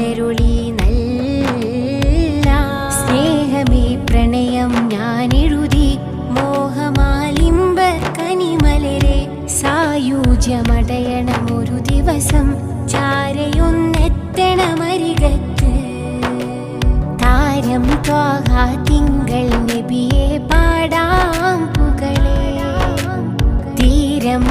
മലരൊളി നല്ല സ്നേഹമേ പ്രണയം ഞാനെഴുതി മോഹമാലിമ്പ കനിമലരെ സായുജ്യമടയണമൊരു ദിവസം ചാരയൊന്നെത്തണമരികത്ത് താരം ത്വാഹ തിങ്കൾ നബിയെ പാടാം പുകളെ തീരം